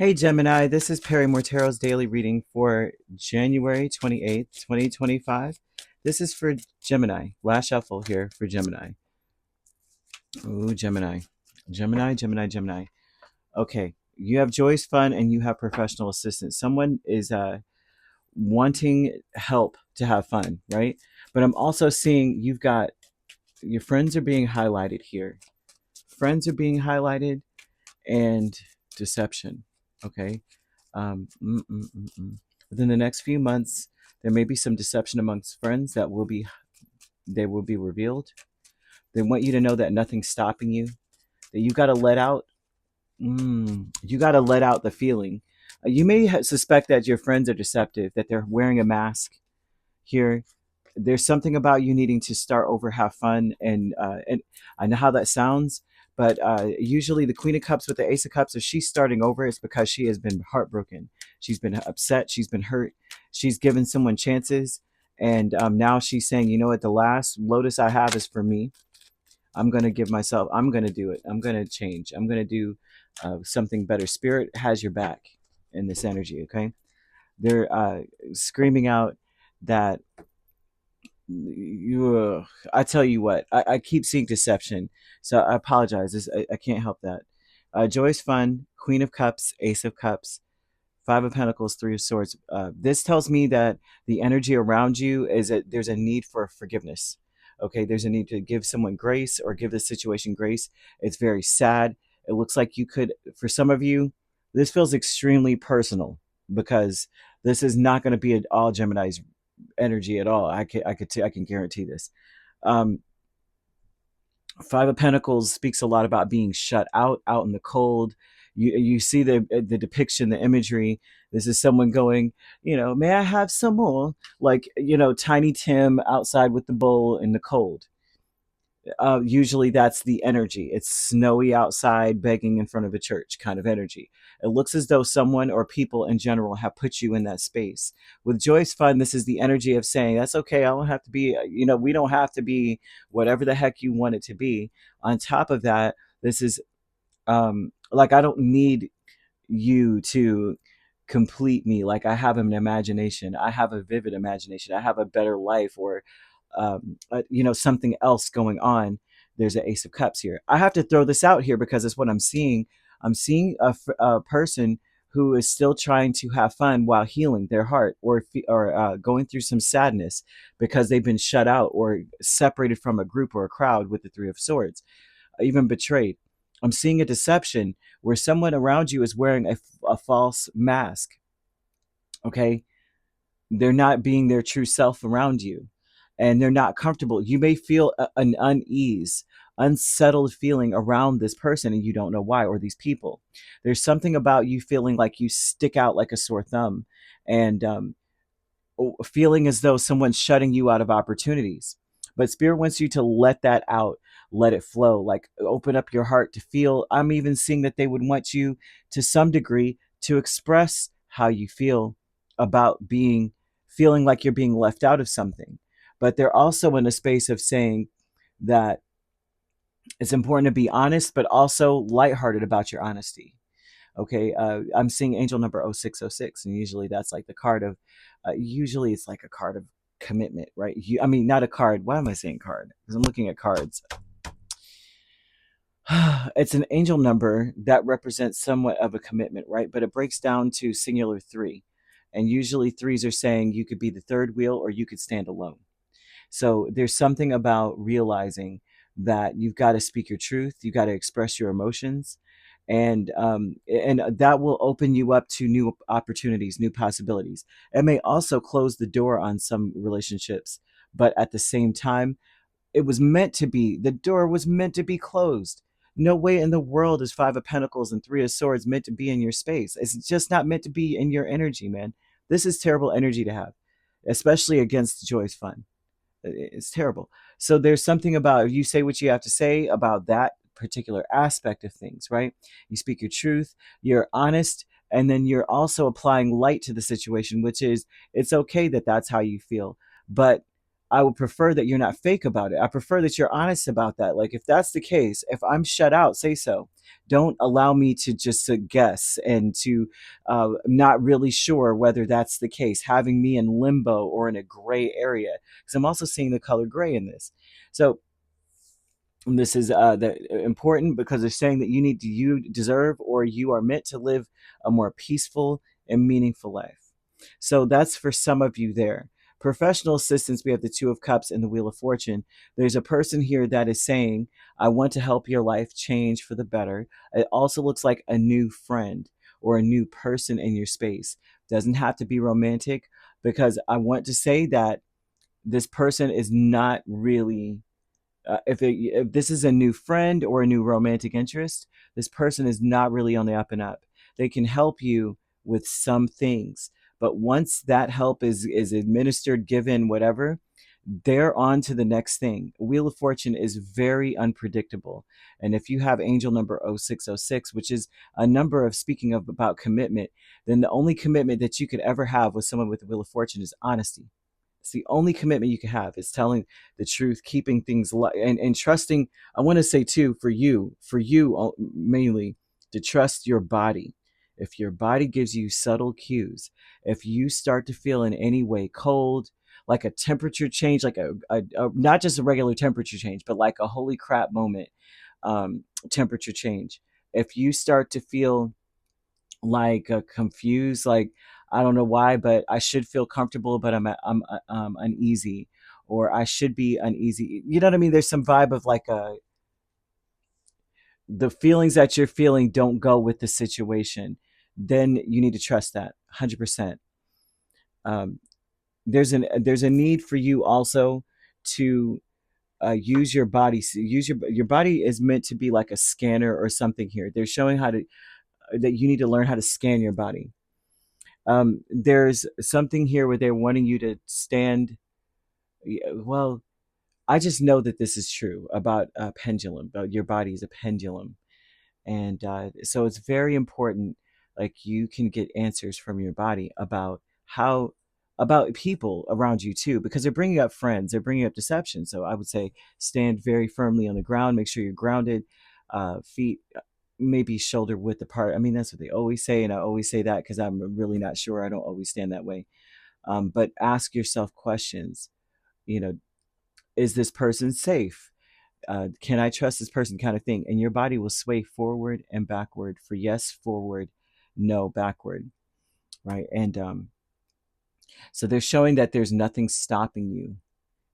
Hey Gemini, this is Perrymore Tarot's daily reading for January 28th, 2025. This is for Gemini. Last shuffle here for Gemini. Ooh, Gemini. Gemini, Gemini, Gemini. Okay, you have joyous fun and you have professional assistance. Someone is wanting help to have fun, right? But I'm also seeing you've got your friends are being highlighted here. Friends are being highlighted and deception. Okay. Um, mm, mm, mm, mm. Within the next few months, there may be some deception amongst friends that will be revealed. They want you to know that nothing's stopping you. That you got to let out. You got to let out the feeling. You may suspect that your friends are deceptive, that they're wearing a mask here. There's something about you needing to start over, have fun, and I know how that sounds, but usually the Queen of Cups with the Ace of Cups, if she's starting over, it's because she has been heartbroken. She's been upset. She's been hurt. She's given someone chances, and now she's saying, you know what, the last lotus I have is for me. I'm going to give myself. I'm going to do it. I'm going to change. I'm going to do something better. Spirit has your back in this energy. Okay, they're screaming out that I tell you what, I keep seeing deception, so I apologize. I can't help that. Joy's fun, Queen of Cups, Ace of Cups, Five of Pentacles, Three of Swords. This tells me that the energy around you is that there's a need for forgiveness. Okay, there's a need to give someone grace or give the situation grace. It's very sad. It looks like you could, for some of you, this feels extremely personal because this is not going to be at all Gemini's energy at all. I can guarantee this. Um, Five of Pentacles speaks a lot about being shut out in the cold. You see the depiction, the imagery. This is someone going, may I have some more? Like, Tiny Tim outside with the bowl in the cold. Usually that's the energy. It's snowy outside, begging in front of a church kind of energy. It looks as though someone or people in general have put you in that space. With Joy's Fun, this is the energy of saying, that's okay. I don't have to be, we don't have to be whatever the heck you want it to be. On top of that, this is like, I don't need you to complete me. Like, I have an imagination. I have a vivid imagination. I have a better life, or something else going on. There's an Ace of Cups here. I have to throw this out here because it's what I'm seeing. I'm seeing a person who is still trying to have fun while healing their heart, or going through some sadness because they've been shut out or separated from a group or a crowd with the Three of Swords, even betrayed. I'm seeing a deception where someone around you is wearing a false mask. Okay, they're not being their true self around you, and they're not comfortable. You may feel an unease, unsettled feeling around this person, and you don't know why, or these people. There's something about you feeling like you stick out like a sore thumb, and feeling as though someone's shutting you out of opportunities. But Spirit wants you to let that out, let it flow, like open up your heart to feel. I'm even seeing that they would want you to some degree to express how you feel about feeling like you're being left out of something. But they're also in a space of saying that it's important to be honest, but also lighthearted about your honesty. Okay, I'm seeing angel number 0606, and usually that's like the card of, usually it's like a card of commitment, right? I mean, not a card. Why am I saying card? Because I'm looking at cards. It's an angel number that represents somewhat of a commitment, right? But it breaks down to singular three. And usually threes are saying you could be the third wheel or you could stand alone. So there's something about realizing that you've got to speak your truth, you got to express your emotions, and that will open you up to new opportunities, new possibilities. It may also close the door on some relationships, but at the same time, the door was meant to be closed. No way in the world is Five of Pentacles and Three of Swords meant to be in your space. It's just not meant to be in your energy, man. This is terrible energy to have, especially against Joy's Fun. It's terrible. So there's something about, you say what you have to say about that particular aspect of things, right? You speak your truth, you're honest, and then you're also applying light to the situation, which is, it's okay that that's how you feel, but I would prefer that you're not fake about it. I prefer that you're honest about that. Like, if that's the case, if I'm shut out, say so. Don't allow me to just to guess and to not really sure whether that's the case, having me in limbo or in a gray area. Because I'm also seeing the color gray in this. So this is important because they're saying that you deserve or you are meant to live a more peaceful and meaningful life. So that's for some of you there. Professional assistance, we have the Two of Cups and the Wheel of Fortune. There's a person here that is saying, I want to help your life change for the better. It also looks like a new friend or a new person in your space. Doesn't have to be romantic, because I want to say that this person is not really if this is a new friend or a new romantic interest, this person is not really on the up and up. They can help you with some things, but once that help is administered, given, whatever, they're on to the next thing. Wheel of Fortune is very unpredictable. And if you have angel number 0606, which is a number of speaking of about commitment, then the only commitment that you could ever have with someone with the Wheel of Fortune is honesty. It's the only commitment you can have, is telling the truth, keeping things and trusting. I want to say too, for you mainly, to trust your body. If your body gives you subtle cues, if you start to feel in any way cold, like a temperature change, like a not just a regular temperature change, but like a holy crap moment, temperature change. If you start to feel like confused, like I don't know why, but I should feel comfortable, but I'm uneasy, or I should be uneasy. You know what I mean? There's some vibe of like the feelings that you're feeling don't go with the situation. Then you need to trust that 100%. Um, there's a need for you also to use your body. Use your body is meant to be like a scanner or something here. They're showing how to that you need to learn how to scan your body. There's something here where they're wanting you to stand. Well, I just know that this is true about a pendulum. About your body is a pendulum, and so it's very important. Like, you can get answers from your body about how about people around you too, because they're bringing up friends, they're bringing up deception. So I would say stand very firmly on the ground. Make sure you're grounded. Feet maybe shoulder width apart. I mean, that's what they always say, and I always say that because I'm really not sure. I don't always stand that way. But ask yourself questions. You know, is this person safe? Can I trust this person, kind of thing? And your body will sway forward and backward for yes, forward, no, backward, right? And so they're showing that there's nothing stopping you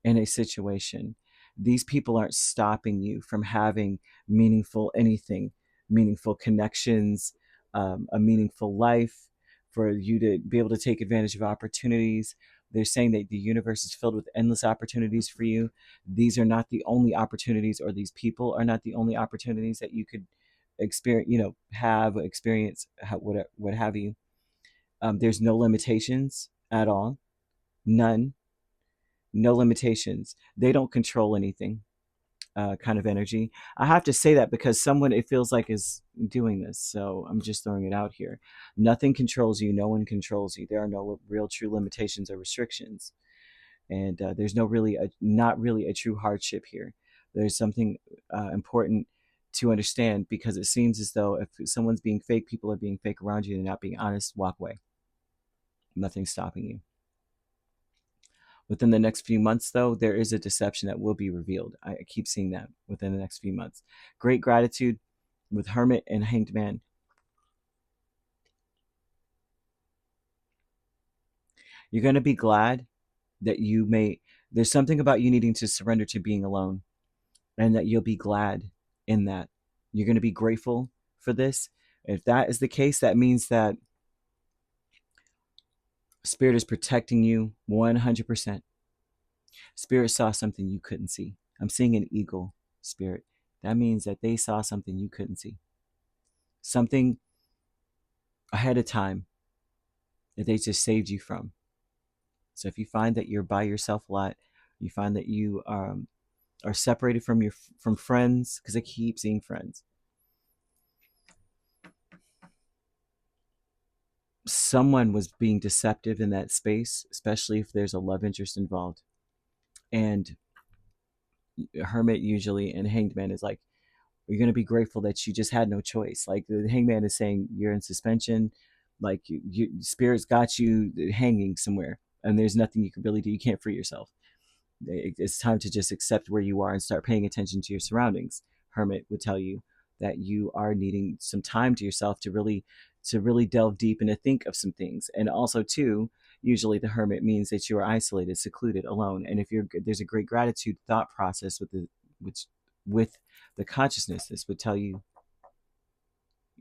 in a situation. These people aren't stopping you from having meaningful anything, meaningful connections, a meaningful life, for you to be able to take advantage of opportunities. They're saying that the universe is filled with endless opportunities for you. These are not the only opportunities, or these people are not the only opportunities that you could experience, have experience, what have you. There's no limitations at all, none, no limitations. They don't control anything, kind of energy. I have to say that because someone, it feels like, is doing this. So I'm just throwing it out here. Nothing controls you. No one controls you. There are no real true limitations or restrictions. And there's not really a true hardship here. There's something important to understand, because it seems as though if someone's being fake, people are being fake around you, and not being honest, walk away. Nothing's stopping you. Within the next few months, though, there is a deception that will be revealed. I keep seeing that within the next few months. Great gratitude with Hermit and Hanged Man. You're going to be glad that there's something about you needing to surrender to being alone, and that you'll be glad in that. You're going to be grateful for this. If that is the case, that means that Spirit is protecting you 100%. Spirit saw something you couldn't see. I'm seeing an eagle, Spirit. That means that they saw something you couldn't see. Something ahead of time that they just saved you from. So if you find that you're by yourself a lot, you find that you are separated from friends, because I keep seeing friends. Someone was being deceptive in that space, especially if there's a love interest involved. And Hermit usually and Hanged Man is like, you're going to be grateful that you just had no choice. Like the Hangman is saying you're in suspension, like spirits got you hanging somewhere, and there's nothing you can really do. You can't free yourself. It's time to just accept where you are and start paying attention to your surroundings. Hermit would tell you that you are needing some time to yourself to really delve deep and to think of some things. And also too, usually the hermit means that you are isolated, secluded, alone. And if you're there's a great gratitude thought process with the which with the consciousness, this would tell you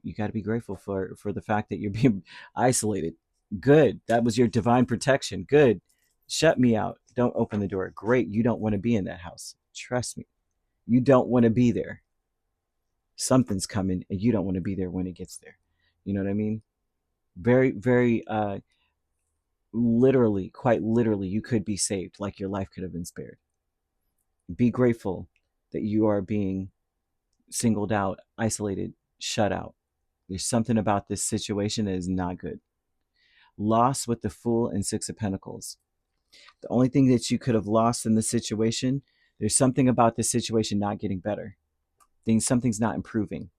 you got to be grateful for the fact that you're being isolated. Good. That was your divine protection. Good. Shut me out. Don't open the door. Great. You don't want to be in that house. Trust me. You don't want to be there. Something's coming and you don't want to be there when it gets there. You know what I mean? Very, very literally, quite literally, you could be saved. Like your life could have been spared. Be grateful that you are being singled out, isolated, shut out. There's something about this situation that is not good. Loss with the Fool and Six of Pentacles. The only thing that you could have lost in this situation, there's something about this situation not getting better. Something's not improving.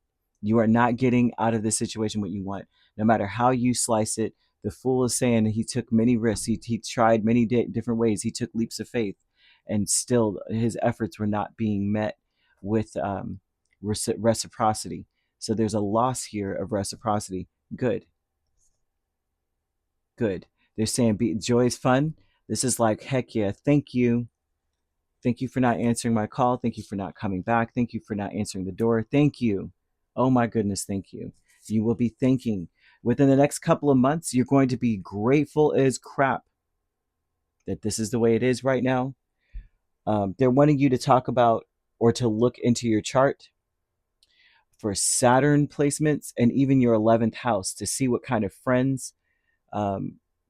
You are not getting out of this situation what you want. No matter how you slice it, the Fool is saying he took many risks. He tried many different ways. He took leaps of faith, and still his efforts were not being met with reciprocity. So there's a loss here of reciprocity. Good. Good. They're saying joy is fun. This is like, heck yeah, thank you. Thank you for not answering my call. Thank you for not coming back. Thank you for not answering the door. Thank you. Oh my goodness, thank you. You will be thanking. Within the next couple of months, you're going to be grateful as crap that this is the way it is right now. They're wanting you to talk about or to look into your chart for Saturn placements and even your 11th house to see what kind of friends,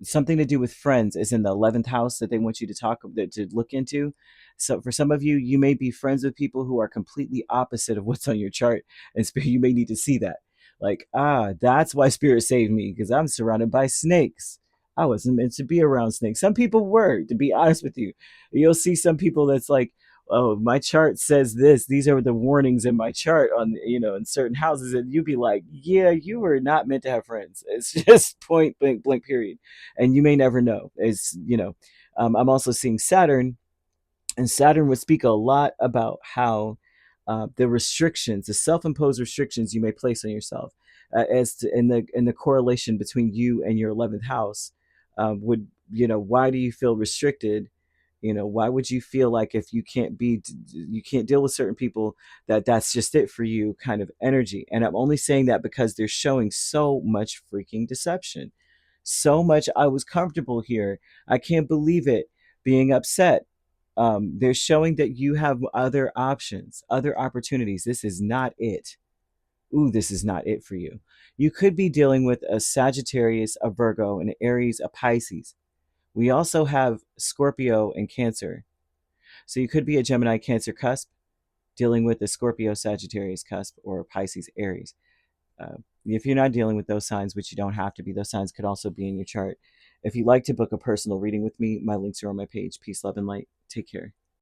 something to do with friends is in the 11th house that they want you to look into. So for some of you, you may be friends with people who are completely opposite of what's on your chart, and you may need to see that. Like, that's why Spirit saved me, because I'm surrounded by snakes. I wasn't meant to be around snakes. Some people were, to be honest with you. You'll see some people that's like, oh, my chart says this. These are the warnings in my chart on, in certain houses. And you'd be like, yeah, you were not meant to have friends. It's just point blank, blank, period. And you may never know. I'm also seeing Saturn, and Saturn would speak a lot about how the restrictions, the self-imposed restrictions you may place on yourself, as to, in the correlation between you and your 11th house, would why do you feel restricted? Why would you feel like if you can't deal with certain people, that's just it for you, kind of energy? And I'm only saying that because they're showing so much freaking deception, so much. I was comfortable here. I can't believe it. Being upset. They're showing that you have other options, other opportunities. This is not it. Ooh, this is not it for you. You could be dealing with a Sagittarius, a Virgo, an Aries, a Pisces. We also have Scorpio and Cancer. So you could be a Gemini Cancer cusp dealing with a Scorpio Sagittarius cusp or a Pisces Aries. If you're not dealing with those signs, which you don't have to be, those signs could also be in your chart. If you'd like to book a personal reading with me, my links are on my page. Peace, love, and light. Take care.